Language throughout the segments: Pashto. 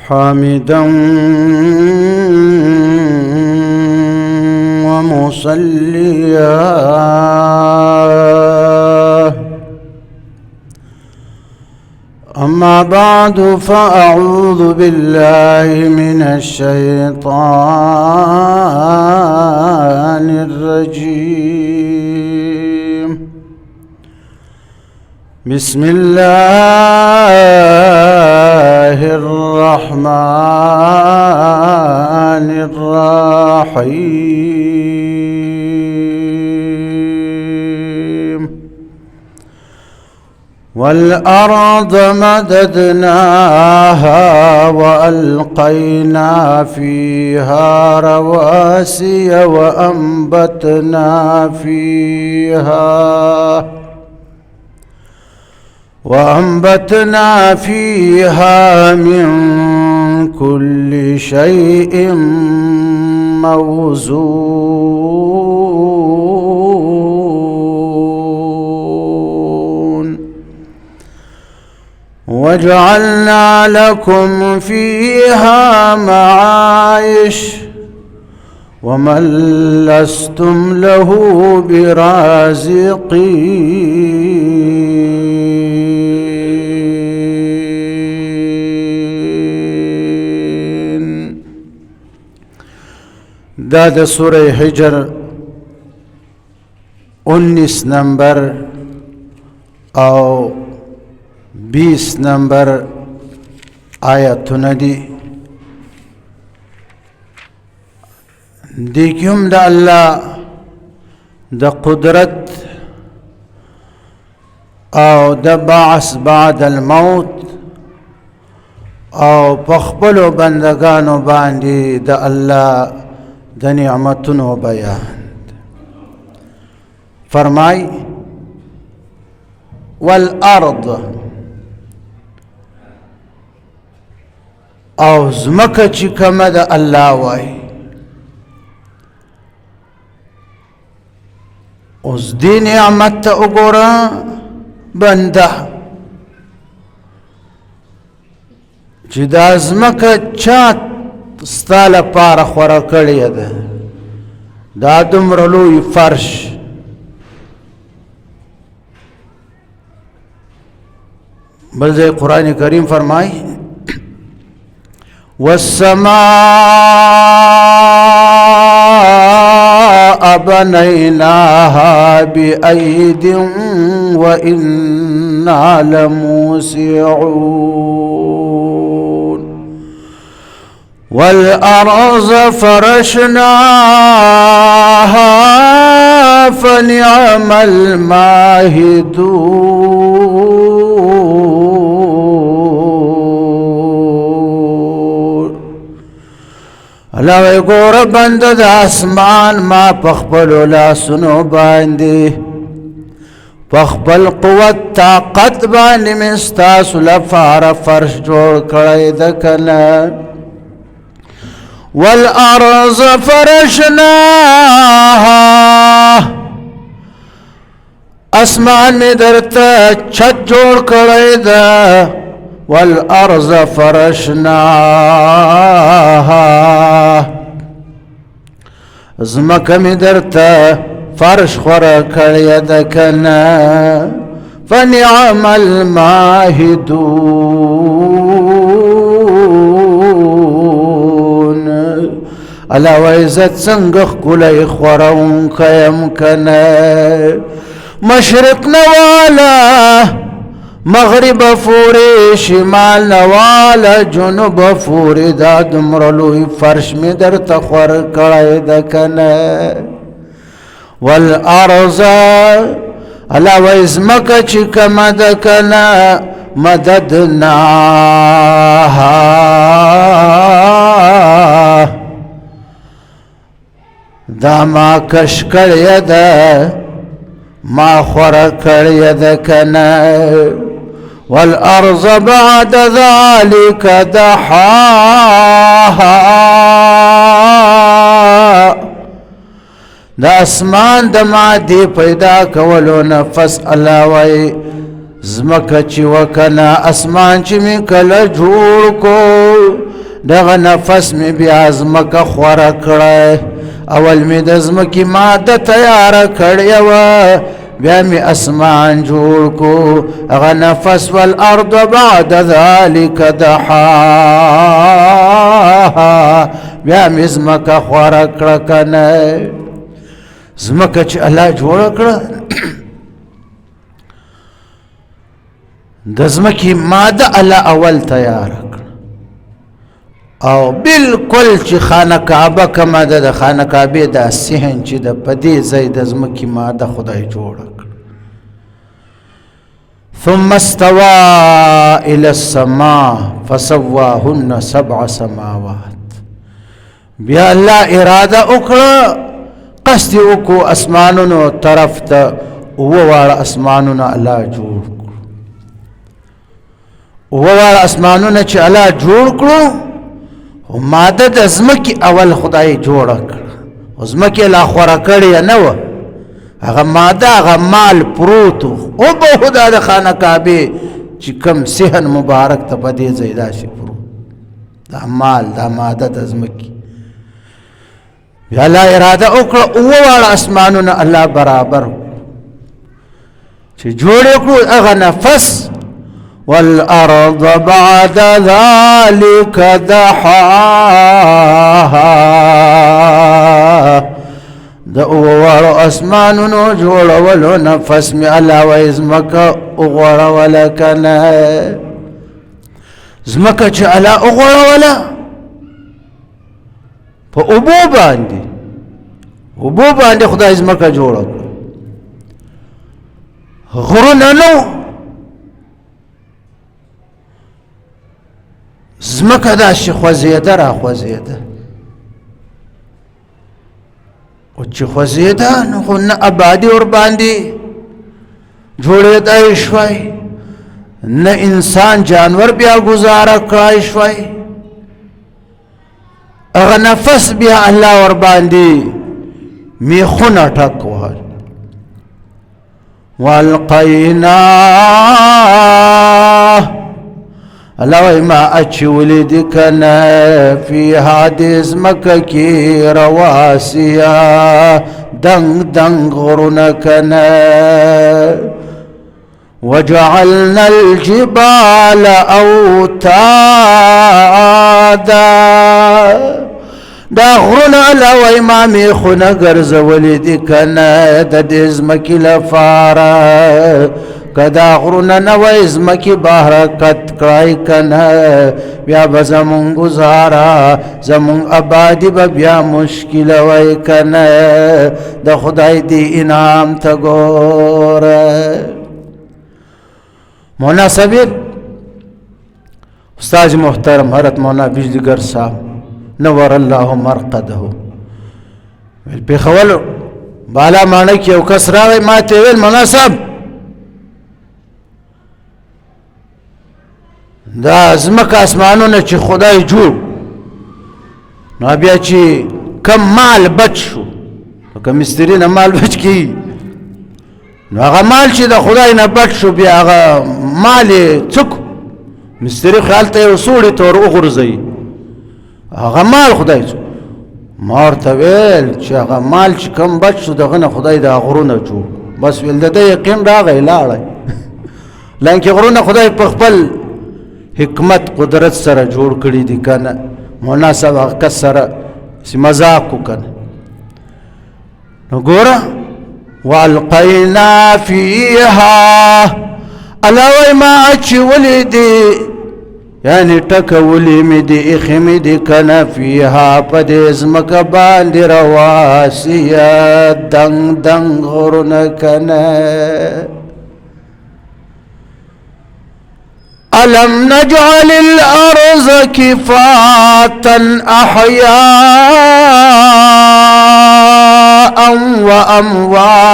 حامدا ومصليا أما بعد فأعوذ بالله من الشيطان الرجيم. بسم الله الرحمن الرحيم. والأرض مددناها وألقينا فيها رواسي وأنبتنا فيها من كل شيء موزون وجعلنا لكم فيها معايش ومن لستم له برازقين. دا سورة حجر 19 نمبر او 20 نمبر آیتونه دي. دیکھیم دا اللہ دا قدرت او دا بعث بعد الموت او پخپلو بندگانو باندی دا اللہ دا نعمتنو بیان فرمائی والارض او زمکا چی کم دا اللہ وائی اس دی نعمت تا اگورا بندہ چی دا ازمکا چاہت ستال پارا خورا کری دا دا دمرلوی فرش بلزے قرآن کریم فرمائی والسماء بنيناها بأيد وإنا لموسعون والأرض فرشناها فنعم الماهدون. اللہ وی گور بند دا اسمان ما پخبلو لاسنو باندی پخبل قوت طاقت باندی مستاسو لفار فرش جوڑ کڑی دکنا والارض فرشناها اسمان میں درتا چھت جوڑ کڑی دا والارض فرشناها زمکا می درتا فرش خورا کڑی دکنا فنعم الماهدون. اللہ و عزت سنگخ کلی خورون کیم کنا مشرق نوالا مغرب فوری شمال نوالا جنوب فوری دا دمرلوی فرش می در تخور کڑی دکنا والارض اللہ و ازمکا چکا مدکنا مددناها دا ما کش کڑی دا ما خور کڑی دکنا والأرض بعد ذلك دحاها دا اسمان دا مادی پیدا کولو نفس اللہ وی زمکه چې وکنه اسمان چې می کله جوړ کو دغه نفس می بیا زمکه خوره کړه اول می د زمکې ماده تیاره کړې وه بیا می اسمان جوړ کو هغه نفس والارض بعد ذلك دحاها بیا می زمکه خوره کړه کنه زمکه چې الله جوړه کړه د زمکې ماده الله اول تیار کړ او بالکل چې خانه کعبه کومه ده د خانه کعبې دا صحن چې د په دې ځای د زمکې ماده خدای جوړه کړ ثم استوى الى السماء فسواهن 7 سماوات بیا الله اراده وکړه قصد وکړو اسمانونو طرف ته وواړه اسمانونه الله جوړ وواړه اسمانونه چې الله جوړ کړو ماده د زمکې اول خدای جوړه کړه زمکې لا خوره کړې نه وه هغه ماده هغه مال پروت و به خدا د خانه کعبې چې کوم صحن مبارک ته په دې ځای داسې پروت دا مال دا ماده د زمکې بیا الله اراده وکړه وواړه اسمانونه الله برابر چې جوړ یې کړو هغه نفس والأرض بعد ذلك دحاها د اووارو اسمانونو جوړولو نفس می الله و زمکه وغوړوله کنه زمکه چې الله وغوړوله په اوبو باندې خدای زمکه جوړه غرونه نو زمکه داسې خوځېده را خوځېده او چې خوځېده نو خو نه ابادي ورباندې جوړېدای شوی نه انسان جانور بیا گزاره کړای شوی هغه نفس بیا الله ورباندې میخونه ټک وهل والقیناه الله ما اچولی دی کنه فی حادث مکه کی رواسیا دنگ دنگ غرونه کنه وجعلنا الجبال اوتادا دا غرونه الله ما میخونه ګرځولی دی کنه د دې ځمکې لپاره کدا غرونه نوی زمکی بحرکت کرائی کنه بیا بزمون گزارا زمون آبادی بیا مشکل وی کنه دا خدای دی انعام تا گوره مولانا صبیر استاذ محترم حضرت مولانا بجلیگر صاحب نور الله مرقده پیخول بالا مانک یو کس راوی ما تیویل مولانا صاحب دا زمکه اسمانونه چې خدای جوړ نو بیا چې کم مال بچ شو کم مستری نه مال بچ کی نو هغه مال چې د خدای نه بچ شو بیا هغه مال څوک مستری خیال ته یو سوړی تور وغورځوي هغه مال خدای څو ما ورته ویل چې هغه مال چې کم بچ شو دغه نه خدای د غرونه جوړ بس ویل د ده یقین راغی لاړی لکه غرونه خدای په خپل حکمت قدرت سره جوړ کړی دي کنه مناسب وخت سره مذاق وکنه نو ګوره والقینا فیها الله ما اچولی دی یعنی ټکولی می دی اخمی دی کنه فیها په دې ځمکه باندې رواسیه دنګ دنګ غرونه کنه ألم نجعل الأرض كفاتا أحياء وأمواتا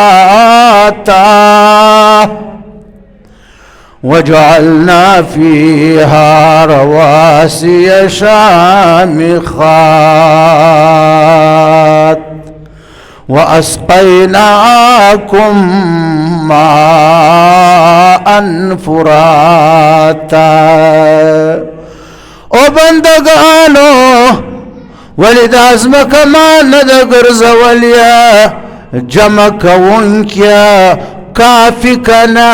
وجعلنا فيها رواسي شامخات وأسقيناكم ماء فراتا او بندگانو ولی دا ازمکا ما ندا گرزولیا جمع کونکیا کافی کنا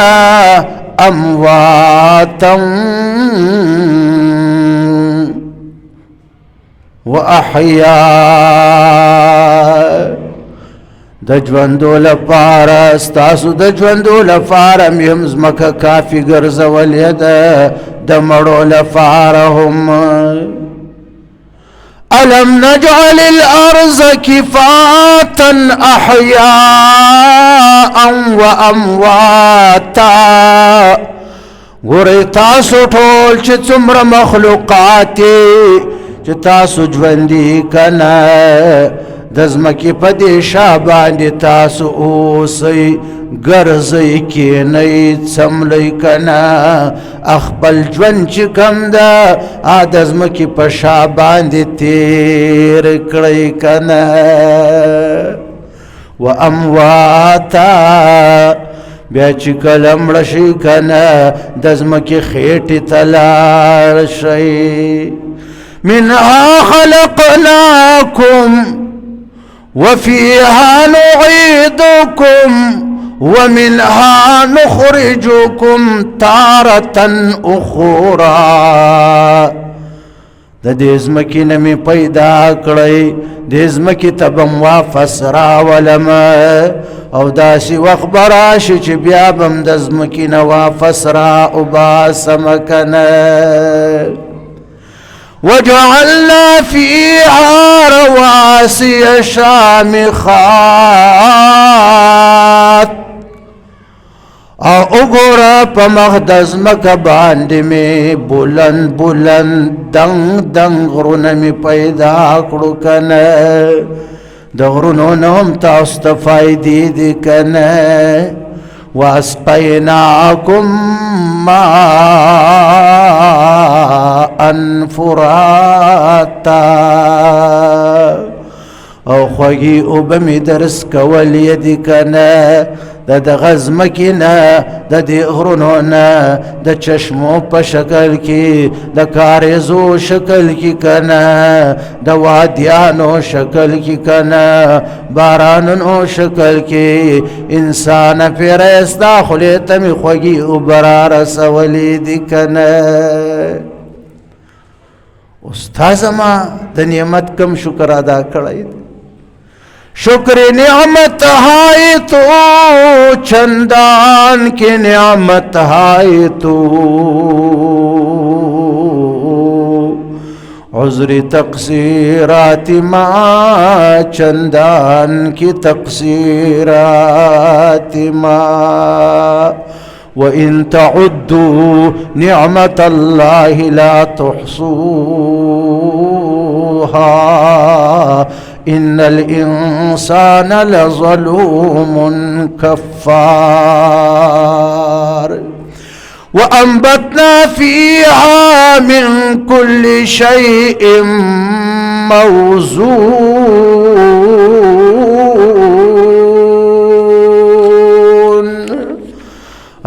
امواتا و احیاء د ژوندو لپاره ستاسو د ژوندو لپاره مې هم ځمکه کافي ګرځولې ده د مړو لپاره هم ألم نجعل الأرض كفاتا أحياء وأمواتا ګورئ تاسو ټول چې څومره مخلوقات چې تاسو ژوندي کنه د ځمکې په دې شا باندې تاسو اوسئ ګرځئ کښېنئ څملئ که نه خپل ژوند چې کوم ده د ځمکې په شا باندې تېر کړئ که نه و امواتا بیا چې کله مړه شئ که نه د ځمکې خېټې ته لاړ شئ منها خلقناكم وفيها نعيدكم ومنها نخرجكم تارة أخرى د دې ځمکې نه مې پیدا کړئ دې ځمکې ته به م واپس راولم او داسې وخت به راشي چې بیا به م د ځمکې نه واپس را وباسم که نه وجعلنا فيها رواسي شامخات او اگورا پا مخدز مکا باندی میں بلند بلند دنگ دنگ غرون میں پیدا کرو کنے دا غرونو نوم تاست فائدی دی کنے واسقیناکم ماء فراتا او خوگی او بمی درس کولی دی کنه دا د غزمکی نه دا دی غرونو نه دا چشمو پا شکل کی دا کارزو شکل کی کنه دا وادیانو شکل کی کنه بارانونو شکل کی انسان پیرستا خلیتمی خوگی او برار سولی دی کنه استاذ ما د نعمت کم شکر ادا کړی شکر نعمت ہے تو چندان کی نعمت ہے تو عذر تقصیرات ما چندان کی تقصیرات ما وَإِن تَعُدُّوا نِعْمَةَ اللَّهِ لَا تُحْصُوهَا إِنَّ الْإِنسَانَ لَظَلُومٌ كَفَّارٌ وَأَنبَتْنَا فِيهَا مِن كُلِّ شَيْءٍ موزون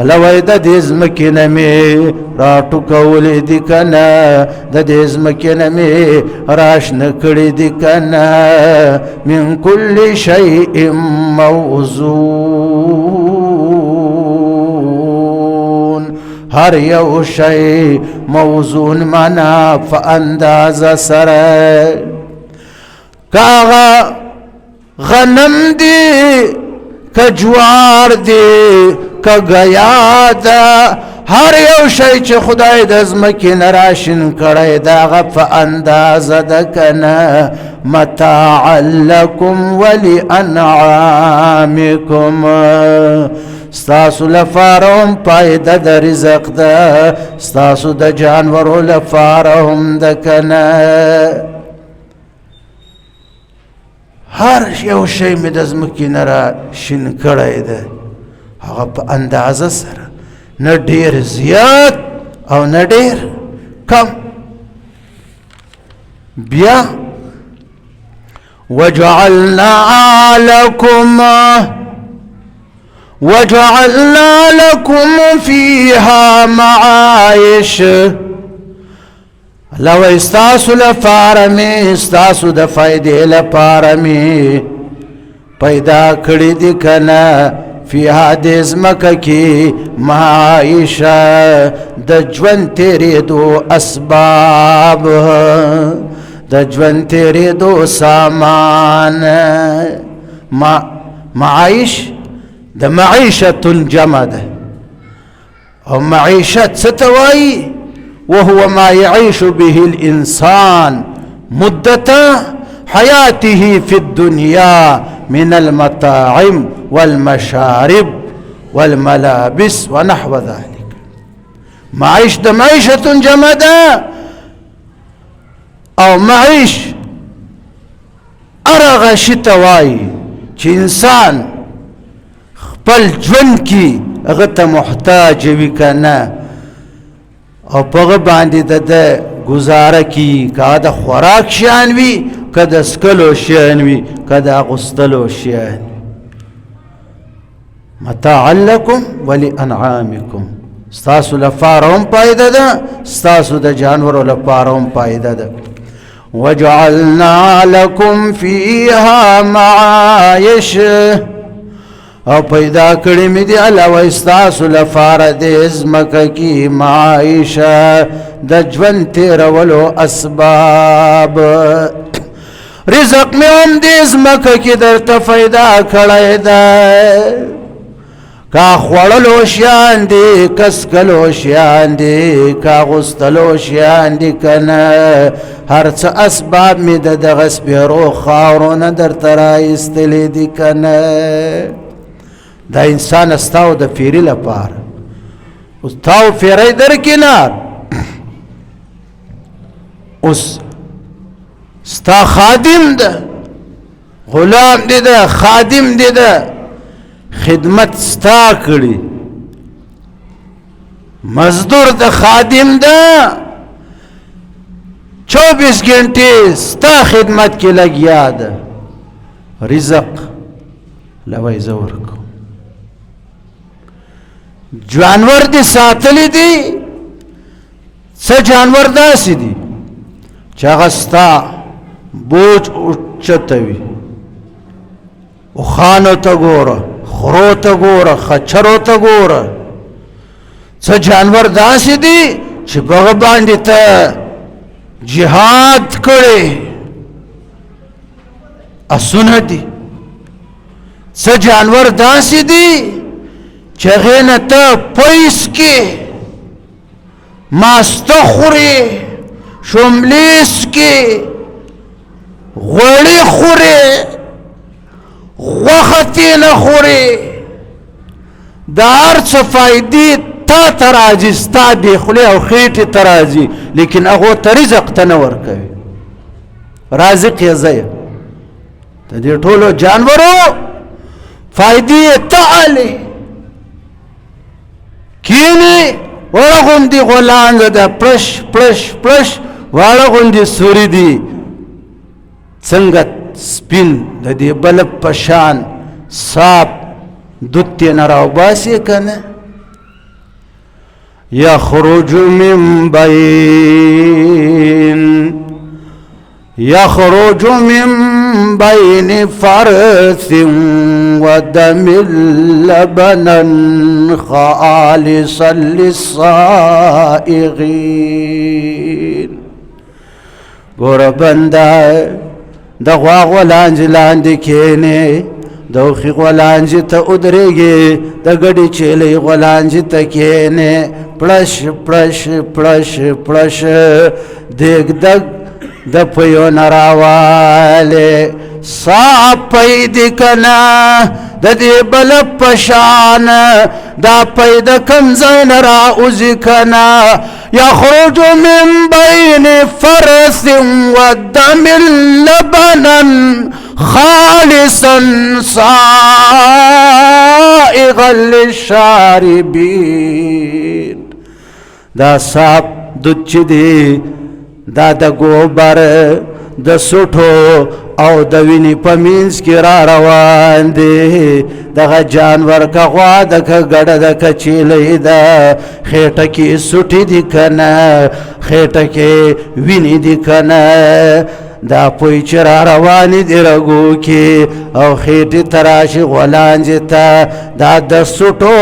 لوی د دې ځمکې نه مې راټوکولې دي که نه د دې ځمکې نه مې راشنه کړې دي که نه من کل شیء موزون هر یو شی موزون معنا په اندازه سره کاغه غنم دی که جوار دی که گیا دا هر یو شی چې خدای د ځمکې نه راشین کړی د هغه په اندازه ده که نه متاعا لکم ولانعامکم ستاسو لپاره هم پایده د رزق ده ستاسو د جانورو لپاره هم ده که نه هر یو شی مې د ځمکې نه راشین کړی ده هغه په اندازه سره نه ډیر زیات او نه ډیر کم بیا وجعلنا لكم وجعلنا لكم فيها معايش لو استاسو لفارمی استاسو د فائدې لپارمی پیدا کړی دی کنه فیها د ځمکه کې معایشه د ژوند تېرېدو اسباب د ژوند تېرېدو سامان معایش د معیشت الجمع ده او معیشت څه ته وایي وهو ما يعيش به الإنسان مدة حياته في الدنيا من المطاعم والمشارب والملابس ونحو ذلك معيشة جمدا او معيش ارغ شتواي چې انسان خپل ژوند کې هغه ته محتاج وي کنه او پغه باندې د گزاره کی که د خوراک شیان وي که د سکلو شیان وي که د اغوستلو شیان متاعا لکم ولانعامکم ستاسو لپاره هم پایده ده ستاسو د جانورو لپاره هم پایده ده وجعلنا لکم فیها معایش او پیدا کړی مې دی علاوه استاسو لپاره د ځمکه کې معایشه د ژوند تېرولو اسباب رزق مې هم د ځمکه کې درته پیدا کړی ده کا خوړلو شیان دي که څکلو شیان دي که اغوستلو شیان دي که نه هر څه اسباب مې د دغه سپېرو خاورو نه درته رایستلي دي که نه دا انسان استاو د پیری لپاره اوس تاو پیری در کنار اوس ستا خادم ده غلام دی ده خادم دی ده خدمت ستا کړي مزدور د خادم ده 24 घंटे ستا خدمت کې لګیا ده رزق لوي زور کو جانور دي ساتلی دي څه جانور داسې دي چې هغه ستا بوج اوچتوي اوښانو ته ګوره خرو ته ګوره خچرو ته ګوره څه جانور داسې دي چې په هغه باندې ته جهاد کړی اسونه دي څه جانور داسې دي چې هغې نه ته پیس کې ماسته خورې شملیس کې غوړي خورې غوښه ترې نه خورې د هر څه فایدې تا ته راځي ستا دې خولې او خېټې ته راځي لیکن هغو ته رزق ته نه ورکوي رازق یې زه یم د دې ټولو جانورو فایدې یې ته الې کینی وړه غوندې غولانګه ده پړش پړش پړش واړه غوندې سوري دي څنګه سپین د دې بلب په شان صاف دود تې نه راوباسې که نه يخرج من بين فرث ودم لبنا خالصا للصائغين ګوره بنده د غوا غولانجې لاندې کښېنې د اوښې غولانجې ته ودرېږې د ګډې چیلۍ غولانجې ته کښېنې پړش پړش پړش پړش دیګ دګ د پیو نه راوالې سا پیدا کنه د دې بلب په شان دا پیدا کم ځای نه راوځي کنه یخرج من بین فرث ودم لبنا خالصا سائغا للشاربین دا صاحب دود چې دی دا د ګوبر د سټو او د وینې په مینځ کې را روان دی دغه جانور که غوا ده که ګډه ده که چیلۍ ده خېټه کې سټې دي که نه خېټه کې وینې دي که نه دا پوی چې را روانې دي رګو کې او خېټې ته راشي غولانځې ته دا د سټو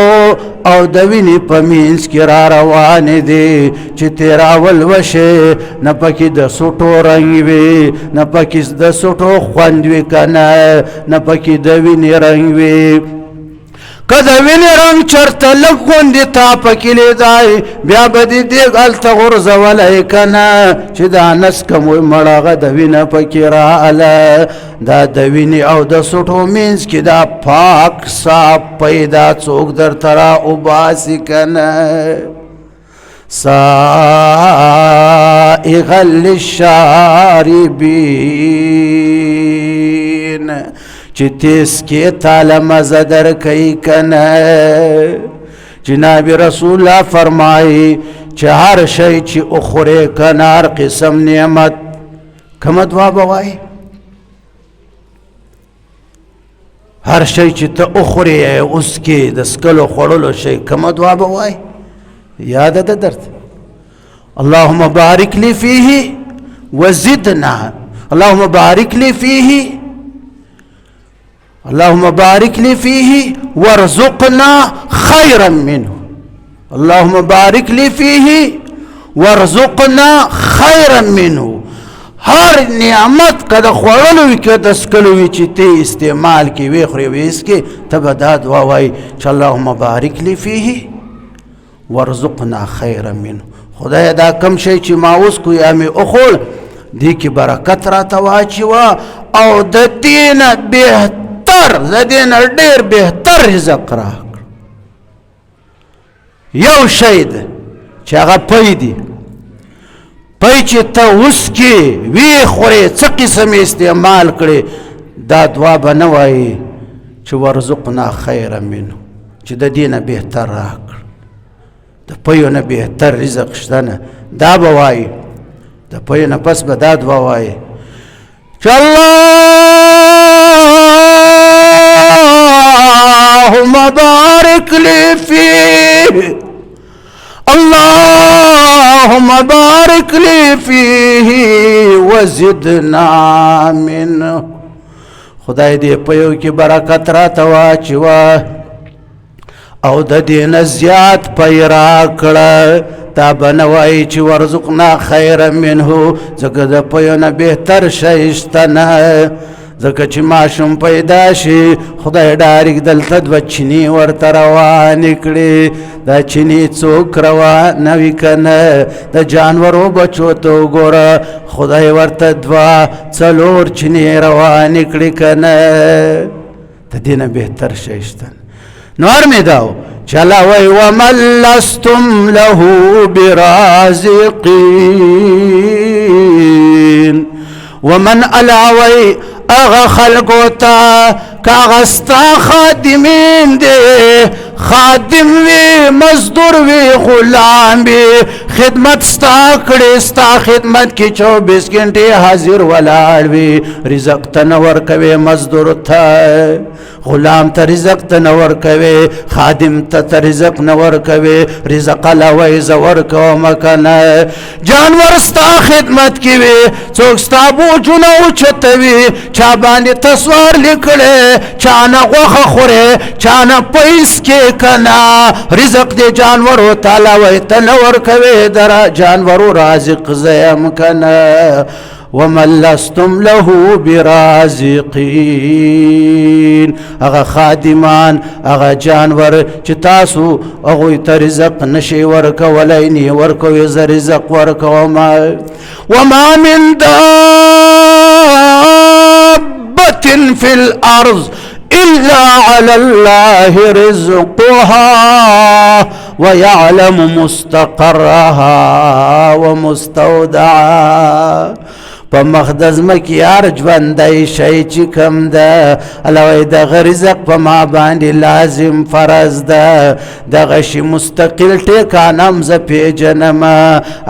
او د وینې په مینځ کې را روانې دي چې تېراول وشي نه پکې د سټو رنګ وي نه پکې د سټو خوند وي که نه نه پکې د وینې رنګ وي که د وینې رنګ چرته لږ غوندې تا پکې لیدای بیا به دې دیګ هلته غورځولی که نه چې دا نسکم وي مړ هغه د وینه پکې راغله دا د وینې او د سټو مینځ کې دا پاک صاف پیدا څوک درته را اوباسي که نه سائغا للشاربین چې تیس کې تاله مزه در کوي که نه جناب رسول الله فرمایي چې هر شی چې اخورې که نه هر قسم نعمت کومه دعا به وایي هر شی چې ته اخورې اوس کې د څکلو خوړلو شی کومه دعا به وایي یاده ده درته اللهم بارک لی فیه وزدنا اللهم بارک لی فیه اللهم بارك لي فيه وارزقنا خيرا منه اللهم بارك لي فيه وارزقنا خيرا منه هر نعمت که د خوړلو وي که د څکلو وي چې ته استعمال کې وی خورې وی څکې ته به دا دعا وایي چې اللهم بارک لي فيه وارزقنا خيرا منه خدای دا کم شی چې ما اوس کو یا مې اخوړ دې کې برکت راته واچوه او د دې نه بهتر زدین ډیر بهتر رزق راکړ یو شی ده چې هغه پی دی پی چې ته اوس کې وی خورې څه قسم استعمال کړې دا دعا به نه وایي چې ورزقنا خیره منه چې د دې نه بهتر راکړ د پیو نه بهتر رزق شته نه دا به وایي د پیو نه پس به دا دعا وایي چې اللهم بارك لي فيه اللهم بارك لي فيه وزدنا منه خدای دې په یو کې برکت راته واچوه او د دې نه زیات پی راکړه تا به نه وایي چې ورزقنا خیره منه ځکه د پیو نه بهتر شی شته نه ځکه چې ماشوم پیدا شي خدای ډایرک دلته دوه چینی ورته روانې کړې دا چینی څوک روانوي که نه د جانورو بچو ته وګوره خدای ورته دوه څلور چینی روانې کړې که نه د دې نه بهتر شی شته نو هر مې دا و چې الله وایي ومن لستم له برازقین ومن علاوی اغا خلقو تا کاغا ستا خادمین دے خادم وی مزدور وی غلام وی خدمت ستا کڑی ستا خدمت کی 24 گھنٹے حاضر ولاړ وی رزق تنور کوي مزدور تا غلام ته رزق تنور کوي خادم ته رزق نور کوي رزق علاوه زور کو مکنه جانور ستا خدمت کی وی څوک ستا بوجونه اوچتوي چا باندې تسوار لیکړي چا نه غوښه خوره چا نه پیس کې کنا رزق دې جانورو تعالی وی تنور کوي در جانورو رازق زیم کنا ومن لستم له برازقین اغا خادمان اغا جانور چې تاسو اغوی ته رزق نشي ورکولی نی ورکوي زه رزق ورکوما وما من دابة في الأرض إلا على الله رزقها ويعلم مستقرها ومستودعها په مخ د ځمکې هر ژوندی شی چې کم ده الله وایي دغه رزق په ما باندې لازم فرض ده دغه شي مستقل ټیکانه هم زه پیژنمه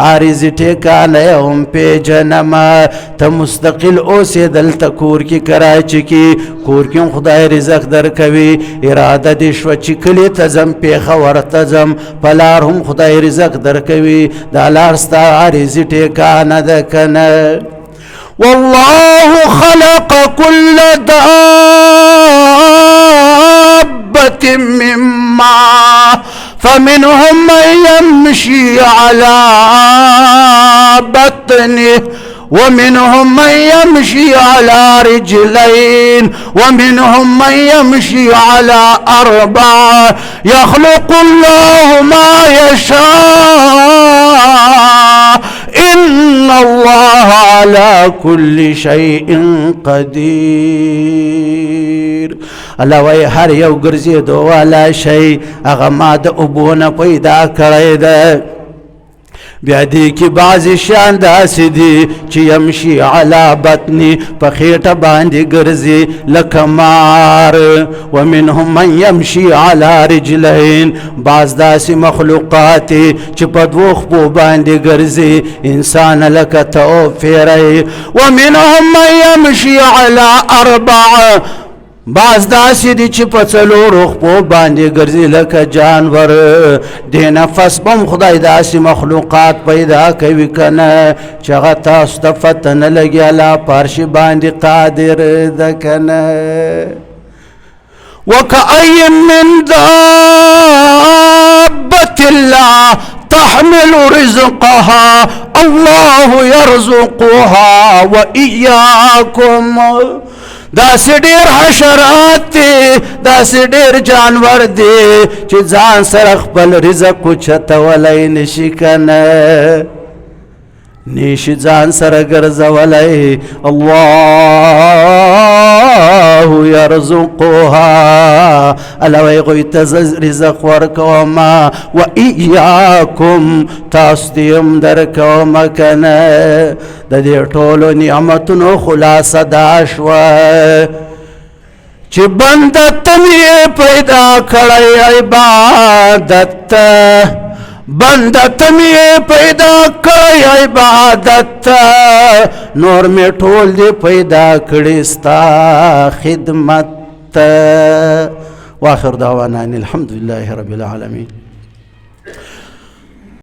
عارضي ټیکانه یې هم پیژنمه ته مستقل اوسې دلته کور کې کراچي کې کور کې هم خدای رزق درکوي اراده دې شوه چې کلي ته ځم پېښور ته ځم په لار هم خدای رزق درکوي دا لار ستا عارضي ټیکانه ده که نه والله خلق كل دابة من ماء فمنهم من يمشي على بطنه ومنهم من يمشي على رجلين ومنهم من يمشي على 4 يخلق الله ما يشاء إن الله على كل شيء قدير الله وای هر یو ګرځېدو والا شی هغه ما د اوبو نه پیدا کړی ده بیا دې کې بعضې شیان داسې دي چې یمشي علی بطني په خېټه باندې ګرځي لکه مار ومنهم من یمشي علی رجلین بعض داسې مخلوقات چې په 2 خپو باندې ګرځي انسان لکه ته وفیری ومنهم من یمشي علی 4 بعض داسې دي چې په 4 خپو باندې ګرځي لکه جانور د نفس بم خدای داسې مخلوقات پیدا کوي که نه چې هغه تاسو ته پته نه لګي الله په هر شي باندې قادر ده که نه وكأي من دابة لا تحمل رزقها الله يرزقها وإياكم داسې ډېر حشرات دي داسې ډېر جانور دي چې ځان سره خپل رزق اوچتولی نشي که نه نشي ځان سره ګرځولی الله يرزقها الله وایي هغوی ته رزق ورکومه وإیاکم تاسو دې هم درکومه که نه د دې ټولو نعمتونو خلاصه دا شوه چې بنده ته مې پیدا کړی عبادت ته بنده ته مې پیدا کړی عبادت ته نور مې ټول دې پیدا کړي ستا خدمت ته واخر دعوانا ان الحمد لله رب العالمين